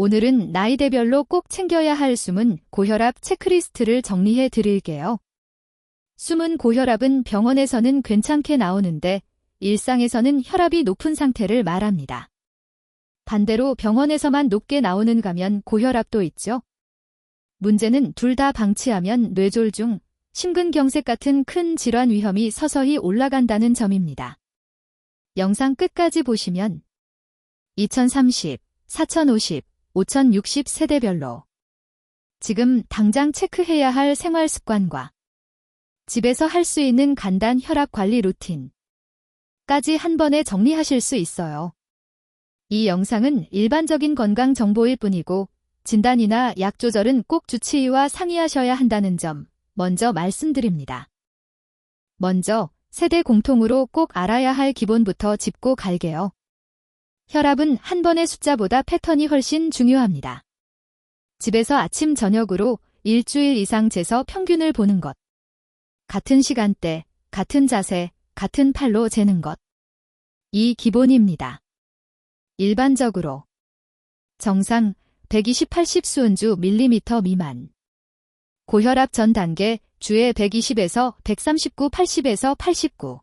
오늘은 나이대별로 꼭 챙겨야 할 숨은 고혈압 체크리스트를 정리해 드릴게요. 숨은 고혈압은 병원에서는 괜찮게 나오는데 일상에서는 혈압이 높은 상태를 말합니다. 반대로 병원에서만 높게 나오는 가면 고혈압도 있죠. 문제는 둘 다 방치하면 뇌졸중, 심근경색 같은 큰 질환 위험이 서서히 올라간다는 점입니다. 영상 끝까지 보시면 2030, 4050, 5060 세대별로 지금 당장 체크해야 할 생활 습관과 집에서 할 수 있는 간단 혈압 관리 루틴까지 한 번에 정리하실 수 있어요. 이 영상은 일반적인 건강 정보일 뿐이고 진단이나 약 조절은 꼭 주치의와 상의하셔야 한다는 점 먼저 말씀드립니다. 먼저 세대 공통으로 꼭 알아야 할 기본부터 짚고 갈게요. 혈압은 한 번의 숫자보다 패턴이 훨씬 중요합니다. 집에서 아침 저녁으로 일주일 이상 재서 평균을 보는 것. 같은 시간대, 같은 자세, 같은 팔로 재는 것. 이 기본입니다. 일반적으로 정상 120-80 수은주 밀리미터 미만. 고혈압 전 단계 주에 120에서 139, 80에서 89.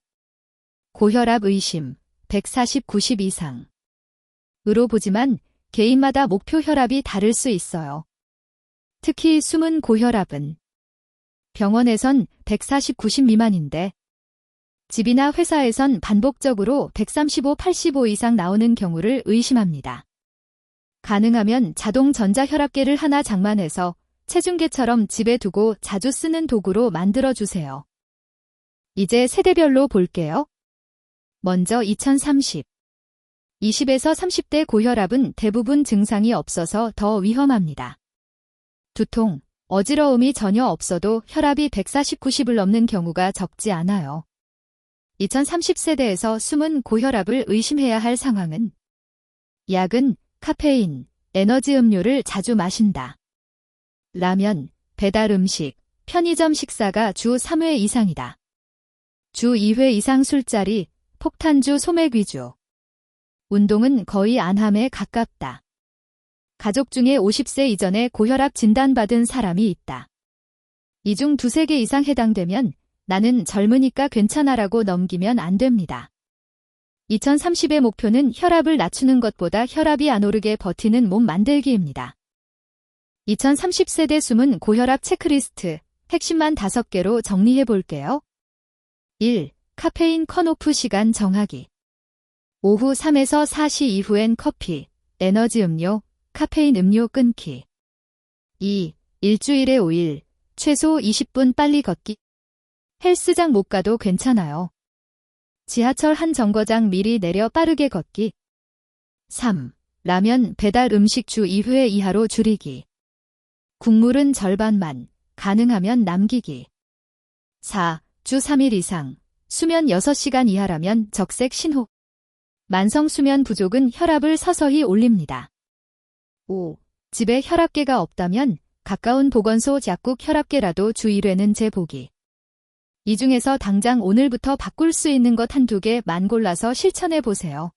고혈압 의심 140, 90 이상. 으로 보지만 개인마다 목표 혈압이 다를 수 있어요. 특히 숨은 고혈압은 병원에선 140, 90 미만인데 집이나 회사에선 반복적으로 135, 85 이상 나오는 경우를 의심합니다. 가능하면 자동 전자혈압계를 하나 장만해서 체중계처럼 집에 두고 자주 쓰는 도구로 만들어주세요. 이제 세대별로 볼게요. 먼저 2030. 20에서 30대 고혈압은 대부분 증상이 없어서 더 위험합니다. 두통, 어지러움이 전혀 없어도 혈압이 140, 90을 넘는 경우가 적지 않아요. 2030세대에서 숨은 고혈압을 의심해야 할 상황은 약은 카페인, 에너지 음료를 자주 마신다. 라면, 배달 음식, 편의점 식사가 주 3회 이상이다. 주 2회 이상 술자리, 폭탄주 소맥 위주. 운동은 거의 안 함에 가깝다. 가족 중에 50세 이전에 고혈압 진단받은 사람이 있다. 이 중 두세 개 이상 해당되면 나는 젊으니까 괜찮아라고 넘기면 안 됩니다. 2030의 목표는 혈압을 낮추는 것보다 혈압이 안 오르게 버티는 몸 만들기입니다. 2030세대 숨은 고혈압 체크리스트, 핵심만 5개로 정리해 볼게요. 1. 카페인 컷오프 시간 정하기. 오후 3에서 4시 이후엔 커피, 에너지 음료, 카페인 음료 끊기. 2. 일주일에 5일, 최소 20분 빨리 걷기. 헬스장 못 가도 괜찮아요. 지하철 한 정거장 미리 내려 빠르게 걷기. 3. 라면 배달 음식 주 2회 이하로 줄이기. 국물은 절반만, 가능하면 남기기. 4. 주 3일 이상, 수면 6시간 이하라면 적색 신호. 만성 수면 부족은 혈압을 서서히 올립니다. 5. 집에 혈압계가 없다면 가까운 보건소 약국 혈압계라도 주 1회는 재보기. 이 중에서 당장 오늘부터 바꿀 수 있는 것 한두 개만 골라서 실천해 보세요.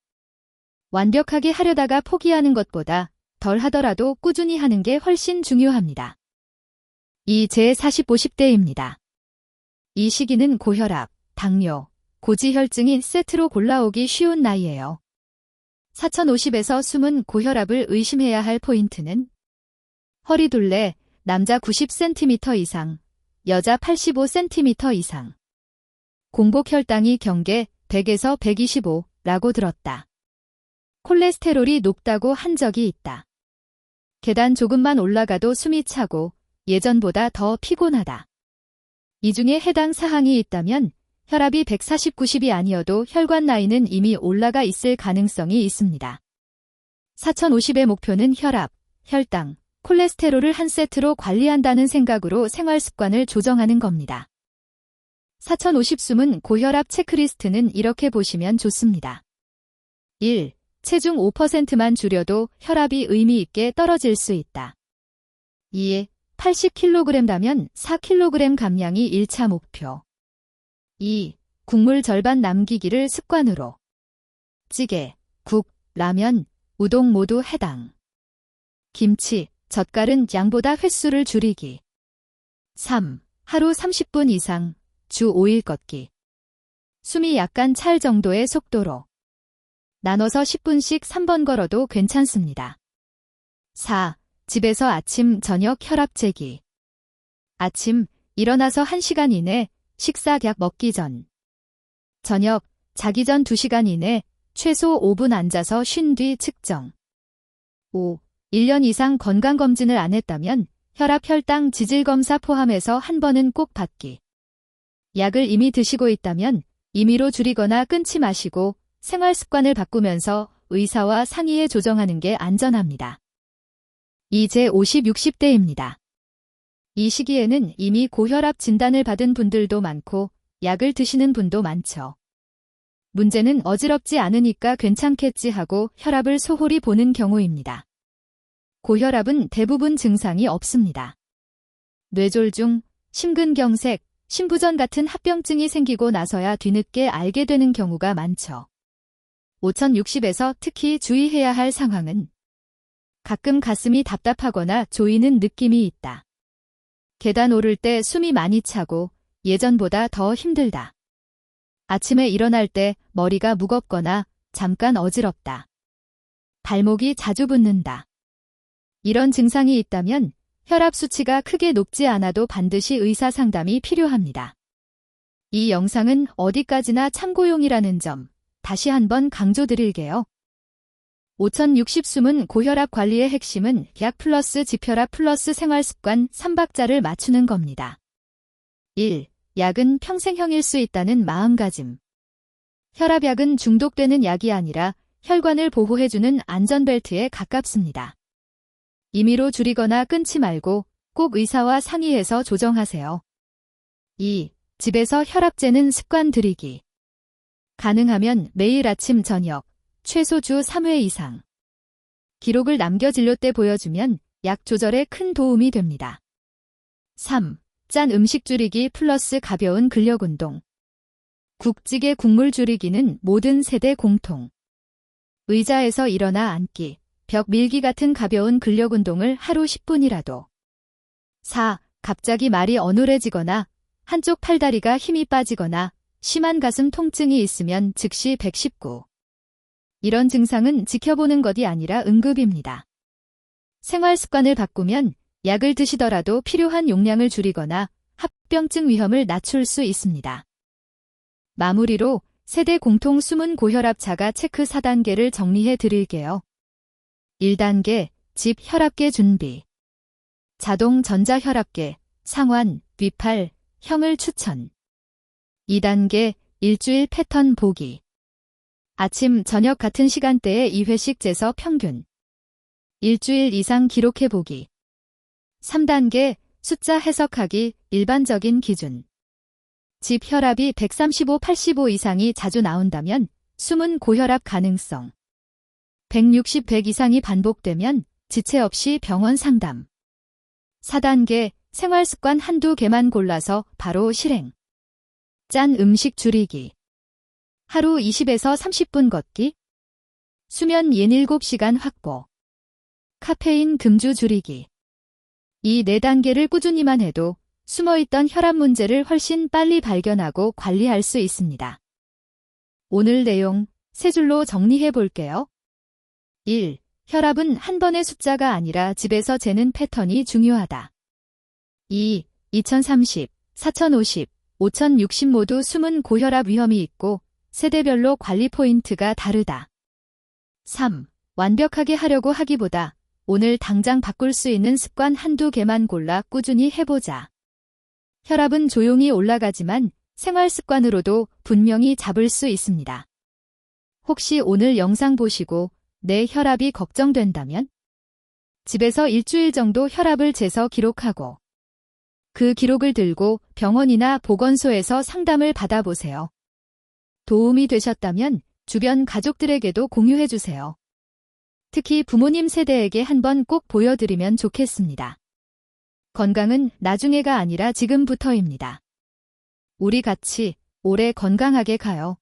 완벽하게 하려다가 포기하는 것보다 덜 하더라도 꾸준히 하는 게 훨씬 중요합니다. 이제 40, 50대입니다. 이 시기는 고혈압, 당뇨, 고지혈증이 세트로 골라오기 쉬운 나이예요. 4050에서 숨은 고혈압을 의심해야 할 포인트는 허리둘레, 남자 90cm 이상, 여자 85cm 이상. 공복 혈당이 경계 100에서 125라고 들었다. 콜레스테롤이 높다고 한 적이 있다. 계단 조금만 올라가도 숨이 차고 예전보다 더 피곤하다. 이 중에 해당 사항이 있다면 혈압이 140, 90이 아니어도 혈관 나이는 이미 올라가 있을 가능성이 있습니다. 4050의 목표는 혈압, 혈당, 콜레스테롤을 한 세트로 관리한다는 생각으로 생활 습관을 조정하는 겁니다. 4050 숨은 고혈압 체크리스트는 이렇게 보시면 좋습니다. 1. 체중 5%만 줄여도 혈압이 의미 있게 떨어질 수 있다. 2. 80kg라면 4kg 감량이 1차 목표. 2. 국물 절반 남기기를 습관으로. 찌개, 국, 라면, 우동 모두 해당. 김치, 젓갈은 양보다 횟수를 줄이기. 3. 하루 30분 이상, 주 5일 걷기. 숨이 약간 찰 정도의 속도로. 나눠서 10분씩 3번 걸어도 괜찮습니다. 4. 집에서 아침, 저녁 혈압 재기. 아침, 일어나서 1시간 이내, 식사 약 먹기 전. 저녁, 자기 전 2시간 이내, 최소 5분 앉아서 쉰 뒤 측정. 5. 1년 이상 건강검진을 안 했다면 혈압, 혈당, 지질검사 포함해서 한 번은 꼭 받기. 약을 이미 드시고 있다면 임의로 줄이거나 끊지 마시고 생활 습관을 바꾸면서 의사와 상의해 조정하는 게 안전합니다. 이제 50, 60대입니다. 이 시기에는 이미 고혈압 진단을 받은 분들도 많고 약을 드시는 분도 많죠. 문제는 어지럽지 않으니까 괜찮겠지 하고 혈압을 소홀히 보는 경우입니다. 고혈압은 대부분 증상이 없습니다. 뇌졸중, 심근경색, 심부전 같은 합병증이 생기고 나서야 뒤늦게 알게 되는 경우가 많죠. 5060에서 특히 주의해야 할 상황은 가끔 가슴이 답답하거나 조이는 느낌이 있다. 계단 오를 때 숨이 많이 차고 예전보다 더 힘들다. 아침에 일어날 때 머리가 무겁거나 잠깐 어지럽다. 발목이 자주 붓는다. 이런 증상이 있다면 혈압 수치가 크게 높지 않아도 반드시 의사 상담이 필요합니다. 이 영상은 어디까지나 참고용이라는 점 다시 한번 강조드릴게요. 5060 숨은 고혈압 관리의 핵심은 약 플러스 지혈압 플러스 생활습관 3박자를 맞추는 겁니다. 1. 약은 평생형일 수 있다는 마음가짐. 혈압약은 중독되는 약이 아니라 혈관을 보호해주는 안전벨트에 가깝습니다. 임의로 줄이거나 끊지 말고 꼭 의사와 상의해서 조정하세요. 2. 집에서 혈압 재는 습관 들이기. 가능하면 매일 아침 저녁, 최소 주 3회 이상. 기록을 남겨 진료 때 보여주면 약 조절에 큰 도움이 됩니다. 3. 짠 음식 줄이기 플러스 가벼운 근력운동. 국찌개 국물 줄이기는 모든 세대 공통. 의자에서 일어나 앉기, 벽 밀기 같은 가벼운 근력운동을 하루 10분이라도. 4. 갑자기 말이 어눌해지거나 한쪽 팔다리가 힘이 빠지거나 심한 가슴 통증이 있으면 즉시 119. 이런 증상은 지켜보는 것이 아니라 응급입니다. 생활 습관을 바꾸면 약을 드시더라도 필요한 용량을 줄이거나 합병증 위험을 낮출 수 있습니다. 마무리로 세대 공통 숨은 고혈압 자가 체크 4단계를 정리해 드릴게요. 1단계, 집 혈압계 준비. 자동 전자혈압계, 상완, 위팔, 형을 추천. 2단계, 일주일 패턴 보기. 아침, 저녁 같은 시간대에 2회씩 재서 평균. 일주일 이상 기록해 보기. 3단계, 숫자 해석하기, 일반적인 기준. 집 혈압이 135, 85 이상이 자주 나온다면 숨은 고혈압 가능성. 160, 100 이상이 반복되면 지체 없이 병원 상담. 4단계, 생활습관 한두 개만 골라서 바로 실행. 짠 음식 줄이기. 하루 20에서 30분 걷기. 수면 7시간 확보. 카페인 금주 줄이기. 이 4단계를 꾸준히만 해도 숨어있던 혈압 문제를 훨씬 빨리 발견하고 관리할 수 있습니다. 오늘 내용 3줄로 정리해 볼게요. 1. 혈압은 한 번의 숫자가 아니라 집에서 재는 패턴이 중요하다. 2. 2030, 4050, 5060 모두 숨은 고혈압 위험이 있고 세대별로 관리 포인트가 다르다. 3. 완벽하게 하려고 하기보다 오늘 당장 바꿀 수 있는 습관 한두 개만 골라 꾸준히 해보자. 혈압은 조용히 올라가지만 생활 습관으로도 분명히 잡을 수 있습니다. 혹시 오늘 영상 보시고 내 혈압이 걱정된다면 집에서 일주일 정도 혈압을 재서 기록하고 그 기록을 들고 병원이나 보건소에서 상담을 받아보세요. 도움이 되셨다면 주변 가족들에게도 공유해주세요. 특히 부모님 세대에게 한번 꼭 보여드리면 좋겠습니다. 건강은 나중에가 아니라 지금부터입니다. 우리 같이 오래 건강하게 가요.